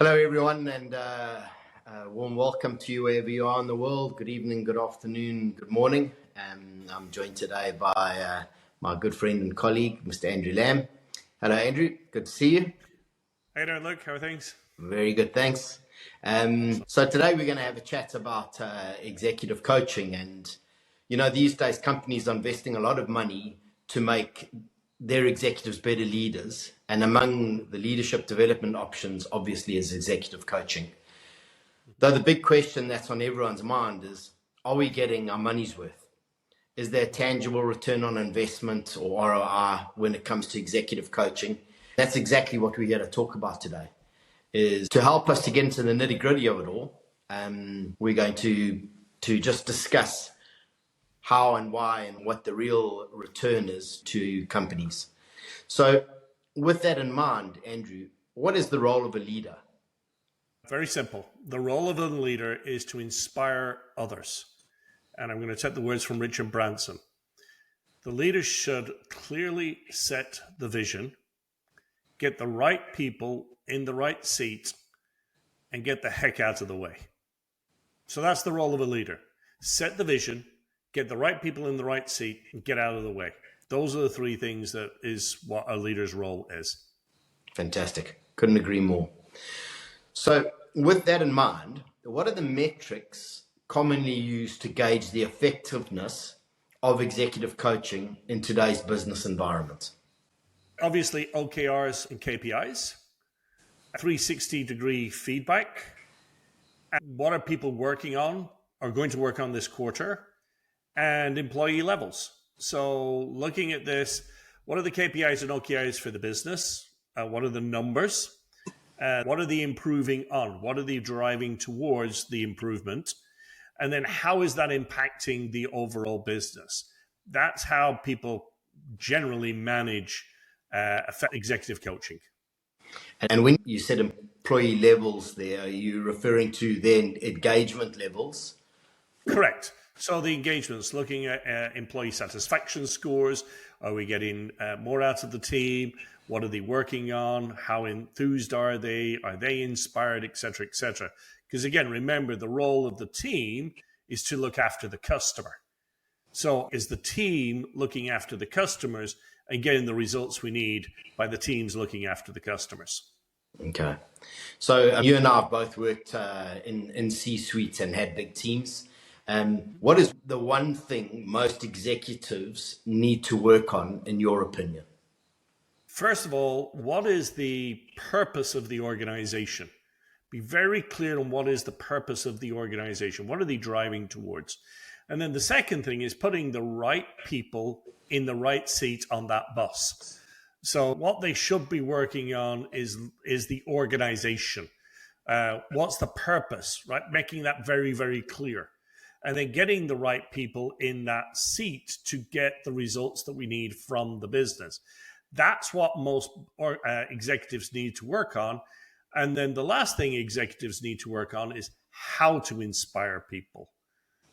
Hello, everyone, and warm welcome to you wherever you are in the world. Good evening, good afternoon, good morning. I'm joined today by my good friend and colleague, Mr. Andrew Lamb. Hello, Andrew. Good to see you. How you doing, Luke? How are things? Very good, thanks. So today we're going to have a chat about executive coaching. And, you know, these days companies are investing a lot of money to make their executives better leaders. And among the leadership development options, obviously, is executive coaching. Though the big question that's on everyone's mind is, are we getting our money's worth? Is there a tangible return on investment or ROI when it comes to executive coaching? That's exactly what we're here to talk about today. Is to help us to get into the nitty gritty of it all. We're going to just discuss how and why and what the real return is to companies. So with that in mind, Andrew, what is the role of a leader? Very simple. The role of a leader is to inspire others. And I'm going to take the words from Richard Branson. The leader should clearly set the vision, get the right people in the right seat, and get the heck out of the way. So that's the role of a leader. Set the vision, get the right people in the right seat, and get out of the way. Those are the three things that is what a leader's role is. Fantastic. Couldn't agree more. So with that in mind, what are the metrics commonly used to gauge the effectiveness of executive coaching in today's business environment? Obviously, OKRs and KPIs, 360-degree feedback, and what are people working on or going to work on this quarter, and employee levels. So looking at this, what are the KPIs and OKRs for the business? What are the numbers? What are they improving on? What are they driving towards the improvement? And then how is that impacting the overall business? That's how people generally manage executive coaching. And when you said employee levels there, are you referring to then engagement levels? Correct. So the engagements, looking at employee satisfaction scores. Are we getting more out of the team? What are they working on? How enthused are they? Are they inspired, et cetera, et cetera? Because again, remember, the role of the team is to look after the customer. So is the team looking after the customers and getting the results we need by the teams looking after the customers? Okay. So you and I have both worked in C-suite and had big teams. What is the one thing most executives need to work on, in your opinion? First of all, what is the purpose of the organization? Be very clear on what is the purpose of the organization. What are they driving towards? And then the second thing is putting the right people in the right seat on that bus. So what they should be working on is the organization. What's the purpose, right? Making that very, very clear. And then getting the right people in that seat to get the results that we need from the business. That's what most executives need to work on. And then the last thing executives need to work on is how to inspire people.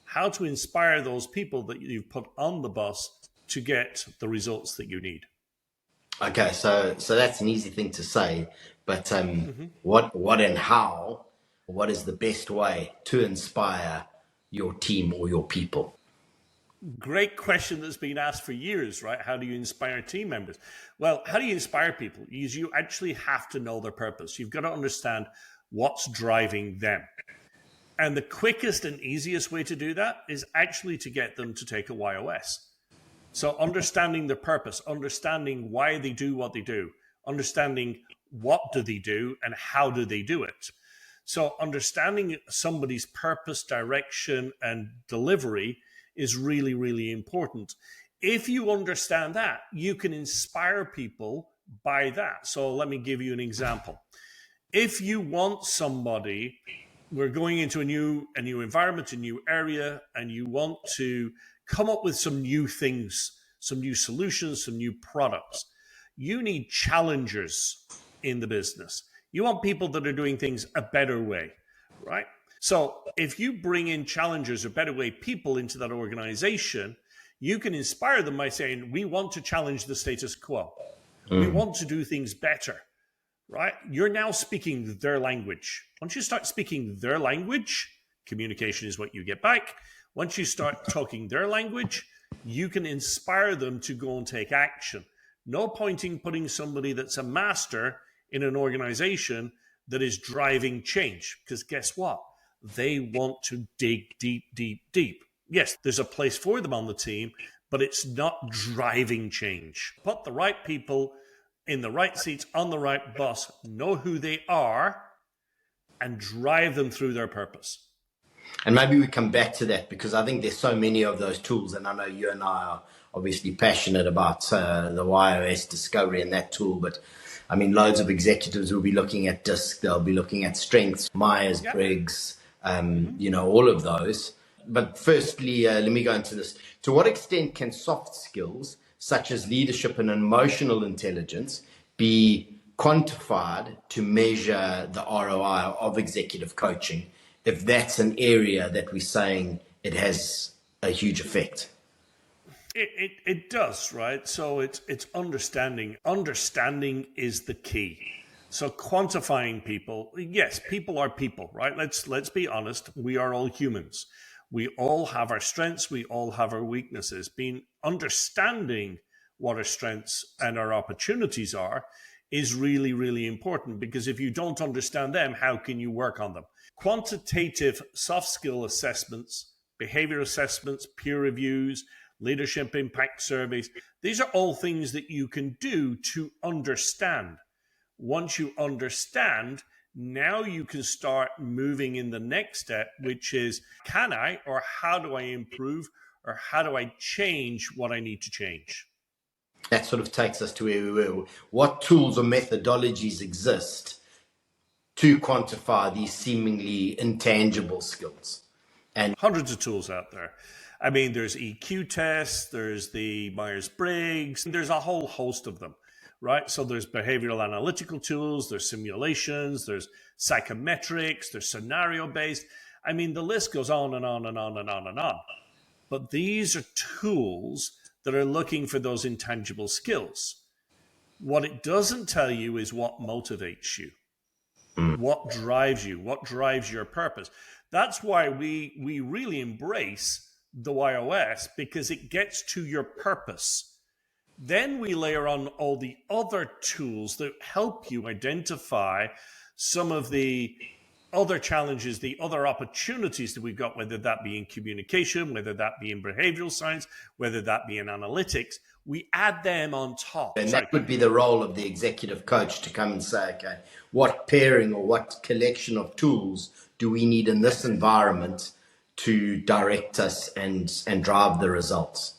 How to inspire those people that you've put on the bus to get the results that you need. Okay, so that's an easy thing to say, but what and how, what is the best way to inspire your team or your people? Great question that's been asked for years, right? How do you inspire team members? Well, how do you inspire people? Is you actually have to know their purpose. You've got to understand what's driving them. And the quickest and easiest way to do that is actually to get them to take a YOS. So understanding their purpose, understanding why they do what they do, understanding what do they do and how do they do it. So understanding somebody's purpose, direction, and delivery is really, really important. If you understand that, you can inspire people by that. So let me give you an example. If you want somebody, we're going into a new environment, a new area, and you want to come up with some new things, some new solutions, some new products. You need challengers in the business. You want people that are doing things a better way, right? So if you bring in challengers or better way people into that organization, you can inspire them by saying, we want to challenge the status quo. We want to do things better, right? You're now speaking their language. Once you start speaking their language, communication is what you get back. Once you start talking their language, you can inspire them to go and take action. No point in putting somebody that's a master in an organization that is driving change, because guess what? They want to dig deep, deep, deep. Yes, there's a place for them on the team, but it's not driving change. Put the right people in the right seats on the right bus, know who they are, and drive them through their purpose. And maybe we come back to that, because I think there's so many of those tools, and I know you and I are obviously passionate about the YOS discovery and that tool, but I mean, loads of executives will be looking at DISC, they'll be looking at strengths, Myers-Briggs, all of those. But firstly, let me go into this. To what extent can soft skills, such as leadership and emotional intelligence, be quantified to measure the ROI of executive coaching, if that's an area that we're saying it has a huge effect? It does, right? So it's understanding. Understanding is the key. So quantifying people, yes, people are people, right? Let's be honest. We are all humans. We all have our strengths. We all have our weaknesses. Understanding what our strengths and our opportunities are is really, really important, because if you don't understand them, how can you work on them? Quantitative soft skill assessments, behavior assessments, peer reviews, leadership impact surveys, these are all things that you can do to understand. Once you understand, now you can start moving in the next step, which is, can I, or how do I improve, or how do I change what I need to change? That sort of takes us to where we were. What tools or methodologies exist to quantify these seemingly intangible skills? And hundreds of tools out there. I mean, there's EQ tests, there's the Myers-Briggs, there's a whole host of them, right? So there's behavioral analytical tools, there's simulations, there's psychometrics, there's scenario-based. I mean, the list goes on and on and on and on and on. But these are tools that are looking for those intangible skills. What it doesn't tell you is what motivates you, what drives you, what drives your purpose. That's why we really embrace the YOS, because it gets to your purpose. Then we layer on all the other tools that help you identify some of the other challenges, the other opportunities that we've got, whether that be in communication, whether that be in behavioral science, whether that be in analytics. We add them on top. And that would be the role of the executive coach, to come and say, okay, what pairing or what collection of tools do we need in this environment to direct us and drive the results?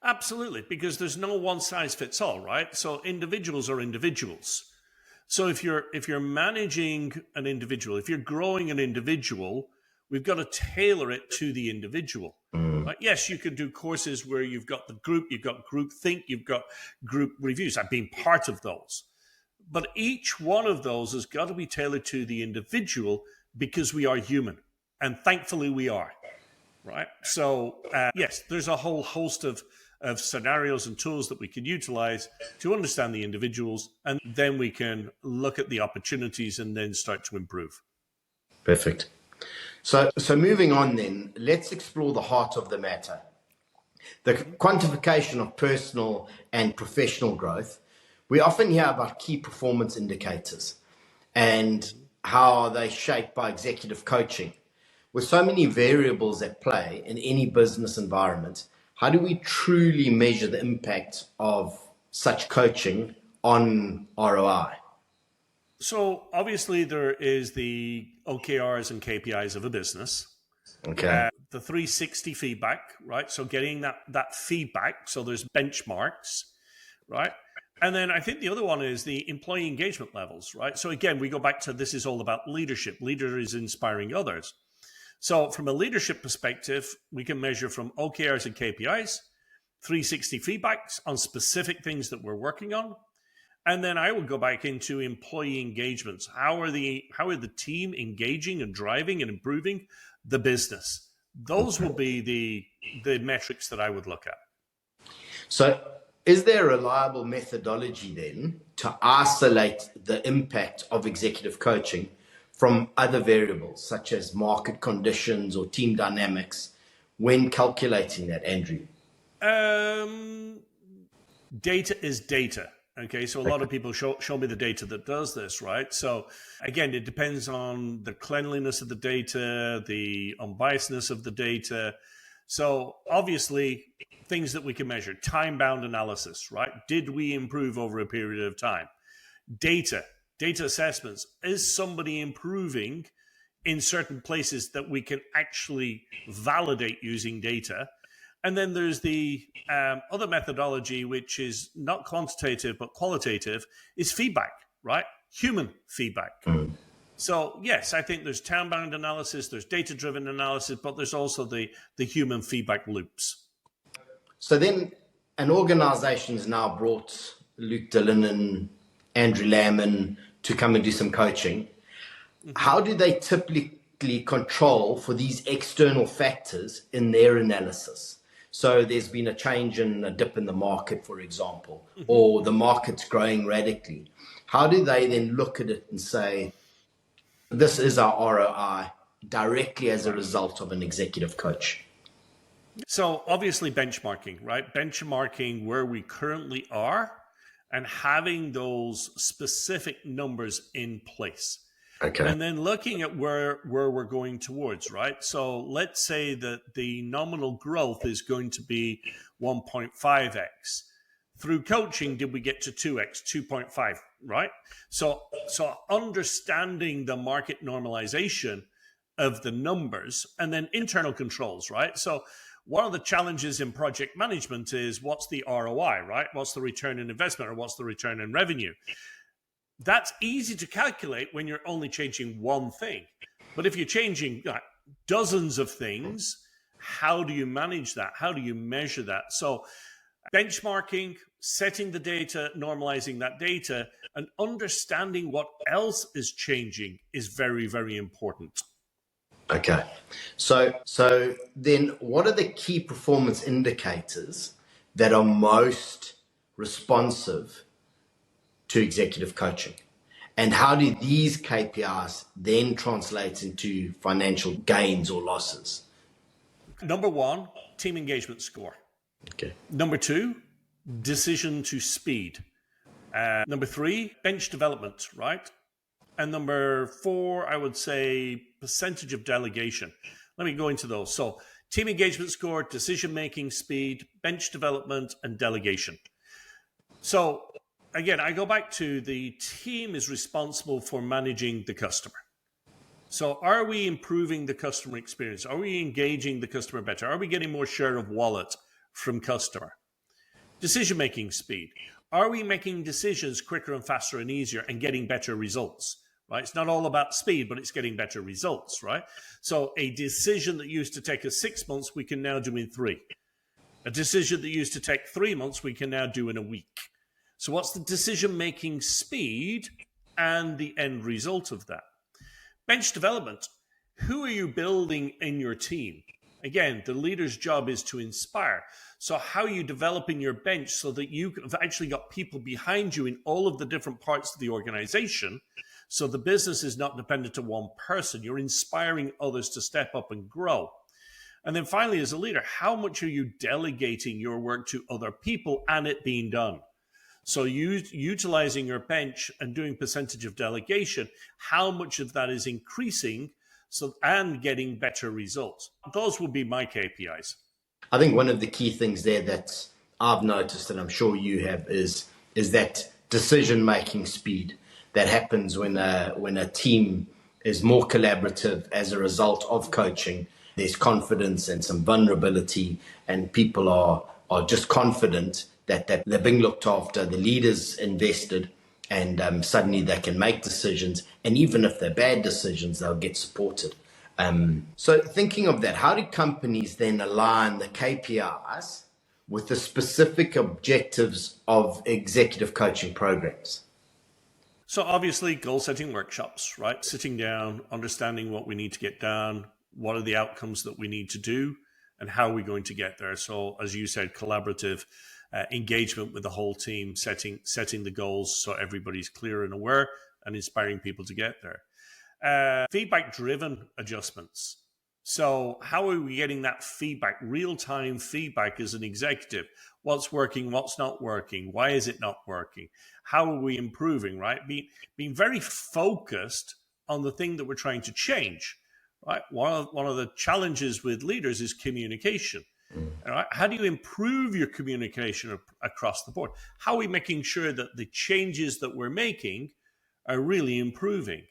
Absolutely, because there's no one size fits all, right? So individuals are individuals. So if you're managing an individual, if you're growing an individual, we've got to tailor it to the individual. Right? Yes, you could do courses where you've got the group, you've got group think, you've got group reviews. I've been part of those. But each one of those has got to be tailored to the individual, because we are human. And thankfully we are, right? So yes, there's a whole host of scenarios and tools that we can utilize to understand the individuals, and then we can look at the opportunities and then start to improve. Perfect. So moving on then, let's explore the heart of the matter. The quantification of personal and professional growth. We often hear about key performance indicators and how are they shaped by executive coaching. With so many variables at play in any business environment, how do we truly measure the impact of such coaching on ROI? So obviously there is the OKRs and KPIs of a business. Okay. The 360 feedback, right? So getting that feedback. So there's benchmarks, right? And then I think the other one is the employee engagement levels, right? So again, we go back to, this is all about leadership. Leader is inspiring others. So from a leadership perspective, we can measure from OKRs and KPIs, 360 feedbacks on specific things that we're working on. And then I would go back into employee engagements. How are the team engaging and driving and improving the business? Those will be the metrics that I would look at. So Is there a reliable methodology then to isolate the impact of executive coaching from other variables such as market conditions or team dynamics when calculating that, Andrew? Data is data. Okay, so a lot of people show me the data that does this, right? So again, it depends on the cleanliness of the data, the unbiasedness of the data. So obviously, things that we can measure, time-bound analysis, right? Did we improve over a period of time? Data assessments. Is somebody improving in certain places that we can actually validate using data? And then there's the other methodology, which is not quantitative but qualitative, is feedback, right? Human feedback. So yes, I think there's time-bound analysis, there's data-driven analysis, but there's also the human feedback loops. So then an organization has now brought Luke Dillon and Andrew Lamb to come and do some coaching. How do they typically control for these external factors in their analysis? So there's been a change in a dip in the market, for example, or the market's growing radically. How do they then look at it and say, this is our ROI directly as a result of an executive coach? So obviously benchmarking, right? Benchmarking where we currently are and having those specific numbers in place. Okay. And then looking at where we're going towards, right? So let's say that the nominal growth is going to be 1.5x. Through coaching, did we get to 2x, 2.5, right? So understanding the market normalization of the numbers and then internal controls, right? So one of the challenges in project management is what's the ROI, right? What's the return on investment or what's the return on revenue? That's easy to calculate when you're only changing one thing. But if you're changing dozens of things, how do you manage that? How do you measure that? So benchmarking, setting the data, normalizing that data, and understanding what else is changing is very, very important. Okay. So then what are the key performance indicators that are most responsive to executive coaching? And how do these KPIs then translate into financial gains or losses? Number one, team engagement score. Okay. Number two, decision to speed. Number three, bench development, right? And number four, I would say percentage of delegation. Let me go into those. So team engagement score, decision-making speed, bench development, and delegation. So again, I go back to the team is responsible for managing the customer. So are we improving the customer experience? Are we engaging the customer better? Are we getting more share of wallet from customer? Decision-making speed. Are we making decisions quicker and faster and easier and getting better results? Right? It's not all about speed, but it's getting better results, right? So a decision that used to take us 6 months, we can now do in 3. A decision that used to take 3 months, we can now do in a week. So what's the decision-making speed and the end result of that? Bench development. Who are you building in your team? Again, the leader's job is to inspire. So how are you developing your bench so that you've actually got people behind you in all of the different parts of the organization? So the business is not dependent on one person. You're inspiring others to step up and grow. And then finally, as a leader, how much are you delegating your work to other people and it being done? So utilizing your bench and doing percentage of delegation, how much of that is increasing and getting better results? Those would be my KPIs. I think one of the key things there that I've noticed, and I'm sure you have, is that decision-making speed that happens when a team is more collaborative as a result of coaching. There's confidence and some vulnerability, and people are just confident that they're being looked after, the leader's invested, and suddenly they can make decisions. And even if they're bad decisions, they'll get supported. So thinking of that, how do companies then align the KPIs with the specific objectives of executive coaching programs? So obviously goal setting workshops, right? Sitting down, understanding what we need to get done, what are the outcomes that we need to do, and how are we going to get there? So as you said, collaborative engagement with the whole team, setting the goals so everybody's clear and aware, and inspiring people to get there. Feedback-driven adjustments. So how are we getting that feedback, real-time feedback as an executive? What's working, what's not working? Why is it not working? How are we improving, right? Being very focused on the thing that we're trying to change, right? One of the challenges with leaders is communication. All right? How do you improve your communication across the board? How are we making sure that the changes that we're making are really improving?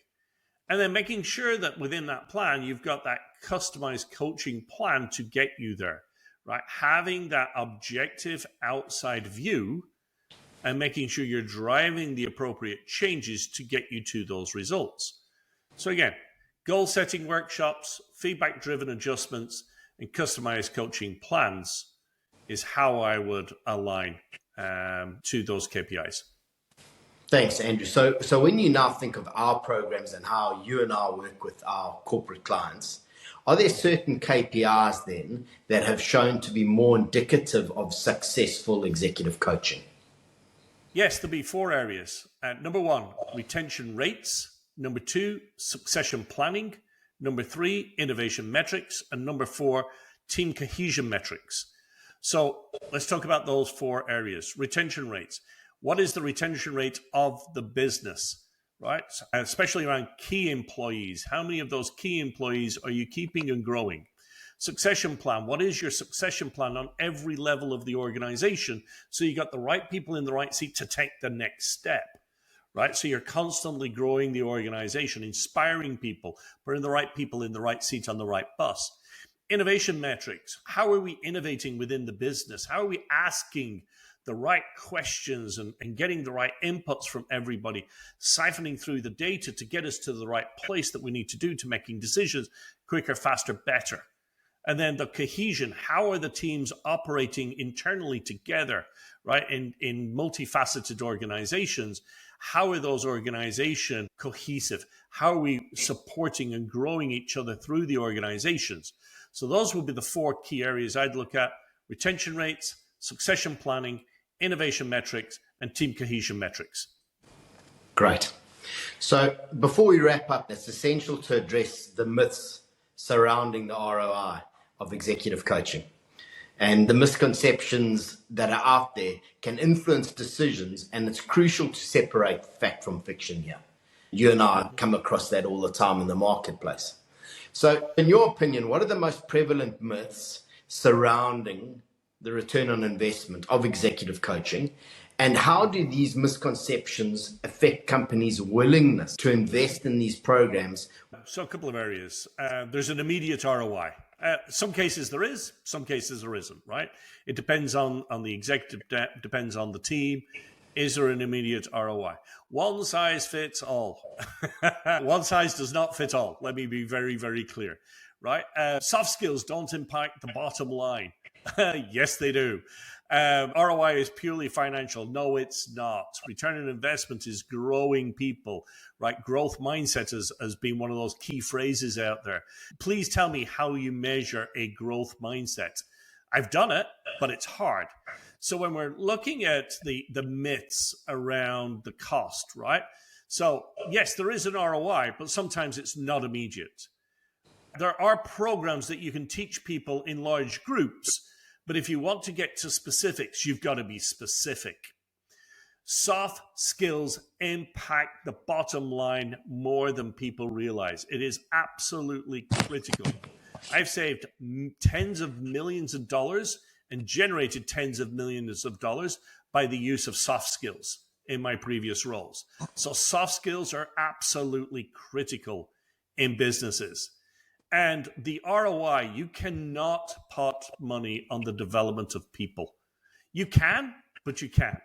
And then making sure that within that plan, you've got that customized coaching plan to get you there, right? Having that objective outside view and making sure you're driving the appropriate changes to get you to those results. So again, goal setting workshops, feedback-driven adjustments, and customized coaching plans is how I would align to those KPIs. Thanks, Andrew. So when you now think of our programs and how you and I work with our corporate clients, are there certain KPIs then that have shown to be more indicative of successful executive coaching? Yes, there'll be 4 areas. Number 1, retention rates. Number 2, succession planning. Number 3, innovation metrics. And number 4, team cohesion metrics. So let's talk about those 4 areas. Retention rates. What is the retention rate of the business, right? Especially around key employees. How many of those key employees are you keeping and growing? Succession plan. What is your succession plan on every level of the organization? So you got the right people in the right seat to take the next step, right? So you're constantly growing the organization, inspiring people, putting the right people in the right seat on the right bus. Innovation metrics. How are we innovating within the business? How are we asking the right questions and getting the right inputs from everybody, siphoning through the data to get us to the right place that we need to do to making decisions quicker, faster, better. And then the cohesion, how are the teams operating internally together, right? In multifaceted organizations, how are those organizations cohesive? How are we supporting and growing each other through the organizations? So those will be the 4 key areas I'd look at: retention rates, succession planning, innovation metrics, and team cohesion metrics. Great. So before we wrap up, it's essential to address the myths surrounding the ROI of executive coaching. And the misconceptions that are out there can influence decisions, and it's crucial to separate fact from fiction here. You and I come across that all the time in the marketplace. So in your opinion, what are the most prevalent myths surrounding the return on investment of executive coaching, and how do these misconceptions affect companies' willingness to invest in these programs? So a couple of areas. There's an immediate ROI. Some cases there is, some cases there isn't, right? It depends on the executive, depends on the team. Is there an immediate ROI? One size fits all. One size does not fit all. Let me be very, very clear, right? Soft skills don't impact the bottom line. Yes, they do. ROI is purely financial. No, it's not. Return on investment is growing people, right? Growth mindset has been one of those key phrases out there. Please tell me how you measure a growth mindset. I've done it, but it's hard. So when we're looking at the myths around the cost, right? So yes, there is an ROI, but sometimes it's not immediate. There are programs that you can teach people in large groups, but if you want to get to specifics, you've got to be specific. Soft skills impact the bottom line more than people realize. It is absolutely critical. I've saved tens of millions of dollars and generated tens of millions of dollars by the use of soft skills in my previous roles. So soft skills are absolutely critical in businesses. And the ROI, you cannot put money on the development of people. You can, but you can't.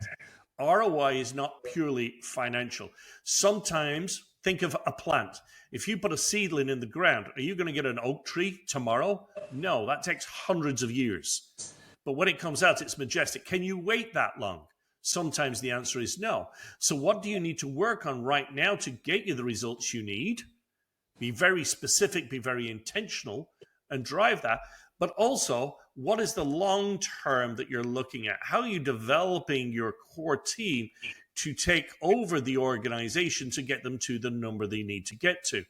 ROI is not purely financial. Sometimes, think of a plant. If you put a seedling in the ground, are you going to get an oak tree tomorrow? No, that takes hundreds of years. But when it comes out, it's majestic. Can you wait that long? Sometimes the answer is no. So what do you need to work on right now to get you the results you need? Be very specific, be very intentional, and drive that. But also, what is the long term that you're looking at? How are you developing your core team to take over the organization to get them to the number they need to get to?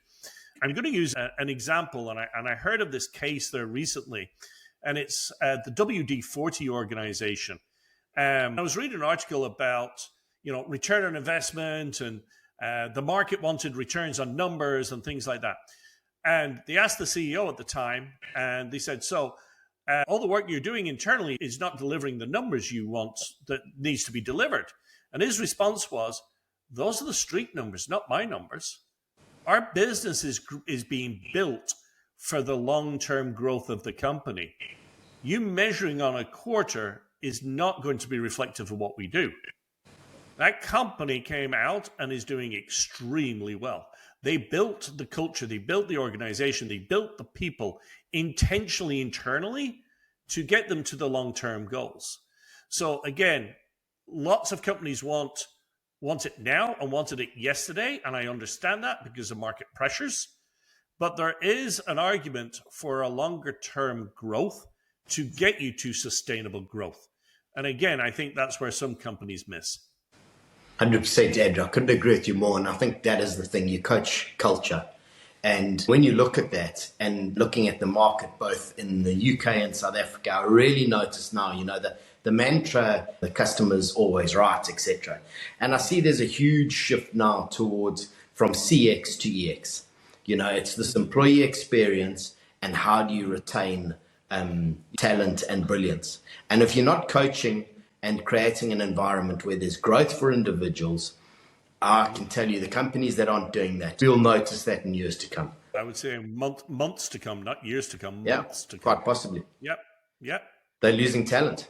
I'm going to use an example, and I heard of this case there recently, and it's the WD-40 organization. I was reading an article about, return on investment, and the market wanted returns on numbers and things like that. And they asked the CEO at the time, and they said, so all the work you're doing internally is not delivering the numbers you want that needs to be delivered. And his response was, those are the street numbers, not my numbers. Our business is being built for the long-term growth of the company. You measuring on a quarter is not going to be reflective of what we do. That company came out and is doing extremely well. They built the culture, they built the organization, they built the people intentionally internally to get them to the long-term goals. So again, lots of companies want it now and wanted it yesterday, and I understand that because of market pressures. But there is an argument for a longer-term growth to get you to sustainable growth. And again, I think that's where some companies miss. 100%, Andrew. I couldn't agree with you more. And I think that is the thing. You coach culture. And when you look at that and looking at the market, both in the UK and South Africa, I really notice now, the mantra, the customer's always right, etc. And I see there's a huge shift now towards from CX to EX. It's this employee experience and how do you retain talent and brilliance. And if you're not coaching and creating an environment where there's growth for individuals, I can tell you the companies that aren't doing that, we'll notice that in years to come. I would say months to come, not years to come, months to come. Quite possibly. Yep. They're losing talent.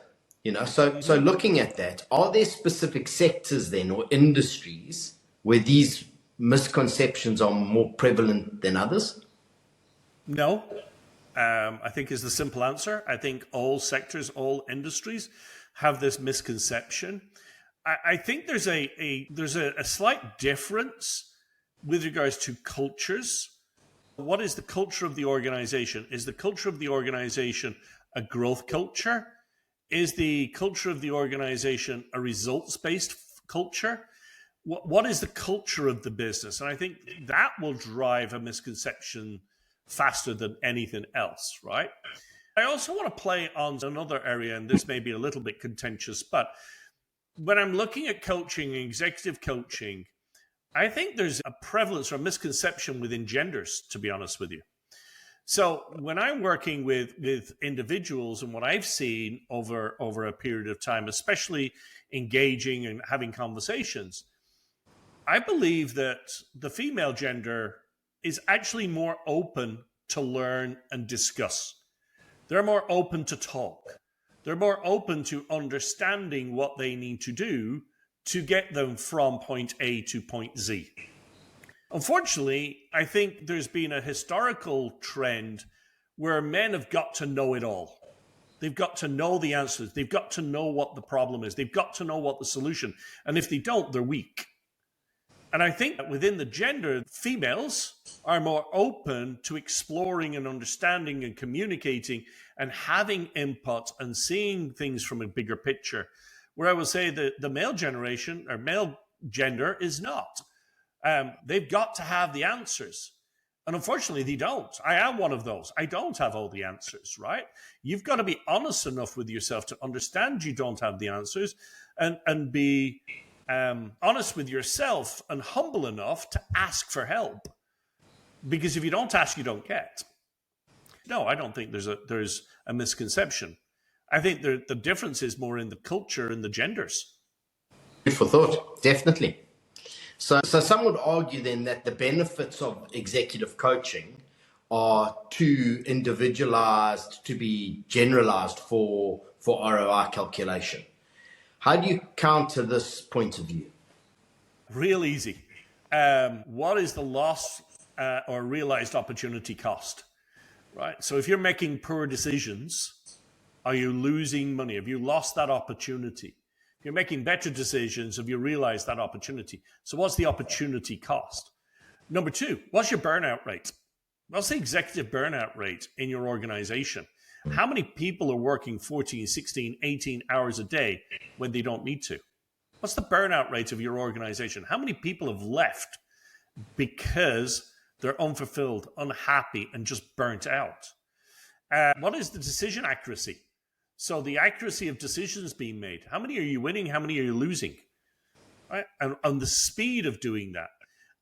So looking at that, are there specific sectors then or industries where these misconceptions are more prevalent than others? No. I think is the simple answer. I think all sectors, all industries have this misconception. I think there's a slight difference with regards to cultures. What is the culture of the organization? Is the culture of the organization a growth culture? Is the culture of the organization a results-based culture? What is the culture of the business? And I think that will drive a misconception faster than anything else, right? I also want to play on another area, and this may be a little bit contentious, but when I'm looking at coaching, executive coaching, I think there's a prevalence or a misconception within genders, to be honest with you. So when I'm working with individuals and what I've seen over a period of time, especially engaging and having conversations, I believe that the female gender is actually more open to learn and discuss. They're more open to talk. They're more open to understanding what they need to do to get them from point A to point Z. Unfortunately, I think there's been a historical trend where men have got to know it all. They've got to know the answers. They've got to know what the problem is. They've got to know what the solution. And if they don't, they're weak. And I think that within the gender, females are more open to exploring and understanding and communicating and having input and seeing things from a bigger picture. Where I would say that the male generation or male gender is not. They've got to have the answers. And unfortunately, they don't. I am one of those. I don't have all the answers, right? You've got to be honest enough with yourself to understand you don't have the answers and be honest with yourself and humble enough to ask for help. Because if you don't ask, you don't get. No, I don't think there's a misconception. I think the difference is more in the culture and the genders. Food for thought, definitely. So some would argue then that the benefits of executive coaching are too individualized to be generalized for ROI calculation. How do you counter this point of view? Real easy. What is the loss or realized opportunity cost? Right. So if you're making poor decisions, are you losing money? Have you lost that opportunity? If you're making better decisions, have you realized that opportunity? So what's the opportunity cost? Number two, what's your burnout rate? What's the executive burnout rate in your organization? How many people are working 14, 16, 18 hours a day when they don't need to? What's the burnout rate of your organization? How many people have left because they're unfulfilled, unhappy, and just burnt out? What is the decision accuracy? So the accuracy of decisions being made. How many are you winning? How many are you losing? Right? And the speed of doing that.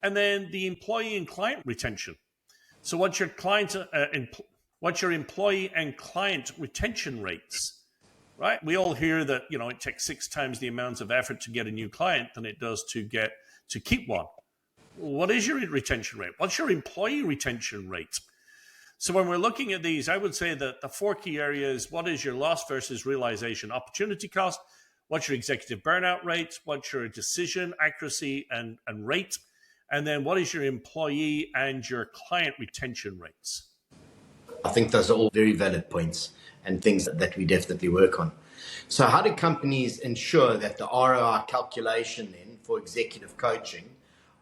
And then the employee and client retention. So what's your employee and client retention rates? Right? We all hear that, it takes 6 times the amount of effort to get a new client than it does to keep one. What is your retention rate? What's your employee retention rate? So when we're looking at these, I would say that the 4 key areas: what is your loss versus realization opportunity cost? What's your executive burnout rate? What's your decision accuracy and rate? And then what is your employee and your client retention rates? I think those are all very valid points and things that we definitely work on. So how do companies ensure that the ROI calculation then for executive coaching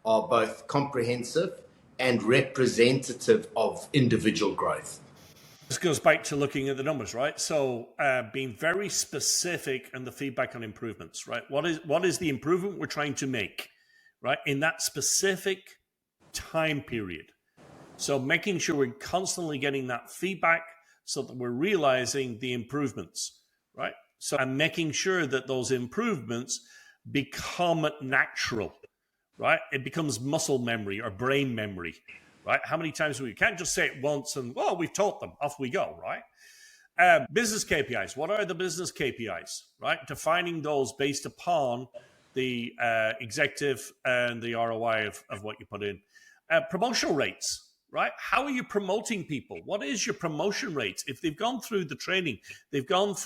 are both comprehensive and representative of individual growth? This goes back to looking at the numbers, right? So being very specific and the feedback on improvements, right? What is the improvement we're trying to make, right, in that specific time period? So making sure we're constantly getting that feedback so that we're realizing the improvements, right? So I'm making sure that those improvements become natural, right? It becomes muscle memory or brain memory, right? How many times we can't just say it once and, well, we've taught them, off we go, right? Business KPIs. What are the business KPIs, right? Defining those based upon the executive and the ROI of what you put in. Promotional rates, right? How are you promoting people? What is your promotion rate? If they've gone through the training, they've gone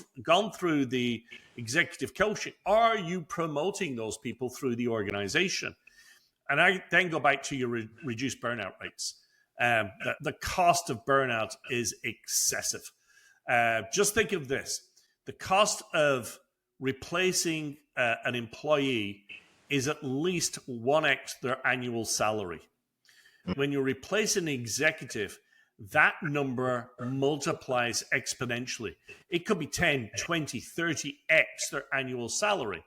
through the executive coaching, are you promoting those people through the organization? And I then go back to your reduced burnout rates. The cost of burnout is excessive. Just think of this. The cost of replacing an employee is at least 1x their annual salary. When you replace an executive, that number multiplies exponentially. It could be 10, 20, 30x their annual salary.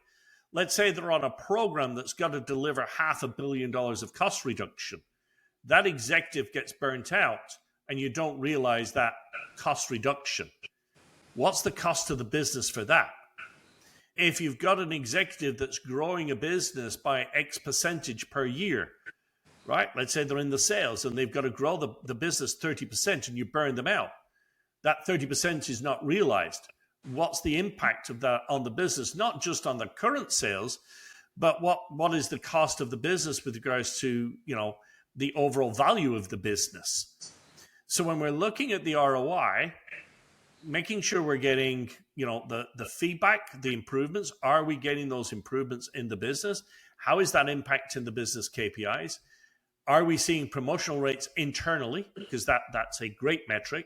Let's say they're on a program that's got to deliver $500 million of cost reduction. That executive gets burnt out and you don't realize that cost reduction. What's the cost to the business for that? If you've got an executive that's growing a business by X percentage per year, right? Let's say they're in the sales and they've got to grow the business 30% and you burn them out. That 30% is not realized. What's the impact of that on the business? Not just on the current sales, but what is the cost of the business with regards to, the overall value of the business? So when we're looking at the ROI, making sure we're getting, the feedback, the improvements. Are we getting those improvements in the business? How is that impacting the business KPIs? Are we seeing promotional rates internally? Because that's a great metric.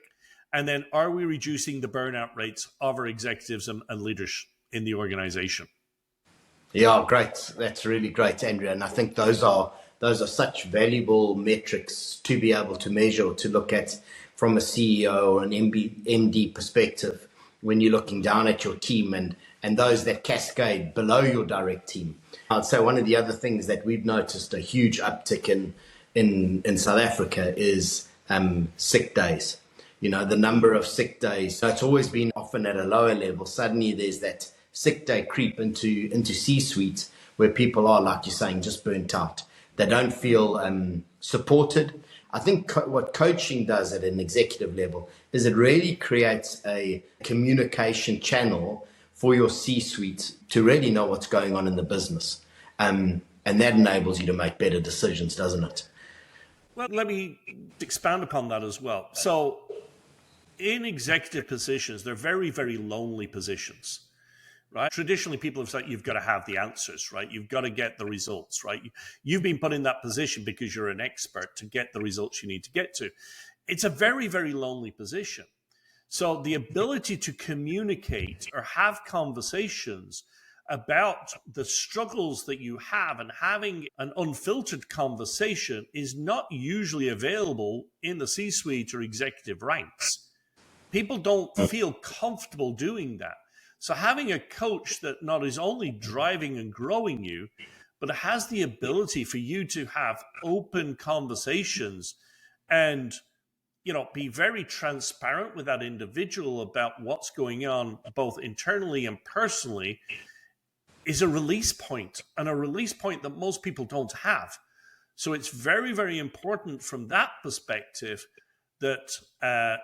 And then are we reducing the burnout rates of our executives and leaders in the organization? Yeah, great. That's really great, Andrea. And I think those are such valuable metrics to be able to measure or to look at from a CEO or an MD perspective when you're looking down at your team and those that cascade below your direct team. I'd say one of the other things that we've noticed a huge uptick in South Africa is sick days. The number of sick days. So it's always been often at a lower level. Suddenly there's that sick day creep into C-suite where people are, like you're saying, just burnt out. They don't feel supported. I think what coaching does at an executive level is it really creates a communication channel for your C-suite to really know what's going on in the business. And that enables you to make better decisions, doesn't it? Well, let me expand upon that as well. So in executive positions, they're very, very lonely positions, right? Traditionally, people have said you've got to have the answers, right? You've got to get the results, right? You've been put in that position because you're an expert to get the results you need to get to. It's a very, very lonely position. So the ability to communicate or have conversations about the struggles that you have and having an unfiltered conversation is not usually available in the C-suite or executive ranks. People don't feel comfortable doing that. So having a coach that not is only driving and growing you, but has the ability for you to have open conversations and be very transparent with that individual about what's going on both internally and personally is a release point, and a release point that most people don't have. So it's very, very important from that perspective that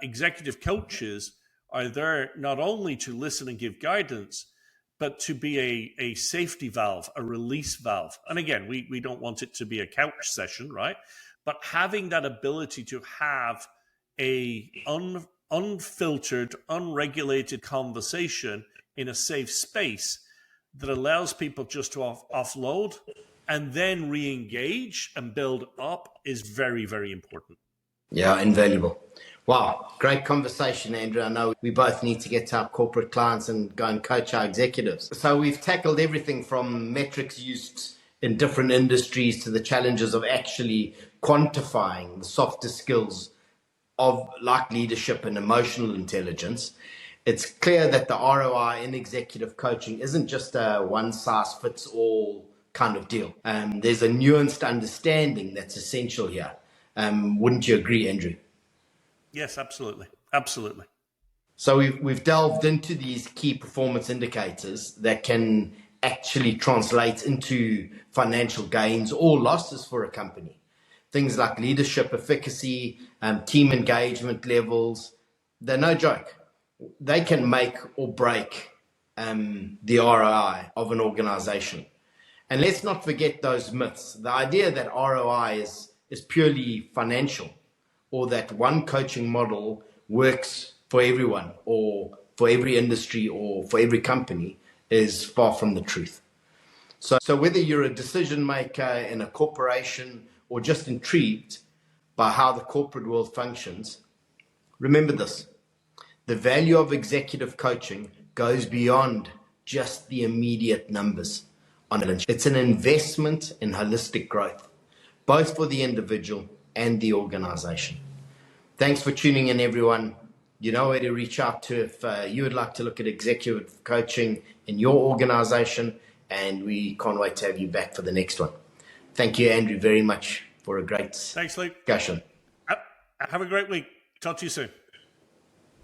executive coaches are there not only to listen and give guidance, but to be a safety valve, a release valve. And again, we don't want it to be a couch session, right? But having that ability to have a unfiltered, unregulated conversation in a safe space that allows people just to offload and then re-engage and build up is very, very important. Yeah, invaluable. Wow, great conversation, Andrew. I know we both need to get to our corporate clients and go and coach our executives. So we've tackled everything from metrics used in different industries to the challenges of actually quantifying the softer skills of like leadership and emotional intelligence. It's clear that the ROI in executive coaching isn't just a one-size-fits-all kind of deal. There's a nuanced understanding that's essential here. Wouldn't you agree, Andrew? Yes, absolutely. Absolutely. So we've delved into these key performance indicators that can actually translate into financial gains or losses for a company. Things like leadership efficacy, team engagement levels, they're no joke. They can make or break the ROI of an organization. And let's not forget those myths. The idea that ROI is purely financial, or that one coaching model works for everyone or for every industry or for every company, is far from the truth. So whether you're a decision maker in a corporation or just intrigued by how the corporate world functions, remember this: the value of executive coaching goes beyond just the immediate numbers on it. It's an investment in holistic growth, both for the individual and the organization. Thanks for tuning in, everyone. You know where to reach out to if you would like to look at executive coaching in your organization, and we can't wait to have you back for the next one. Thank you, Andrew, very much for a great Thanks, Luke. discussion. Have a great week. Talk to you soon.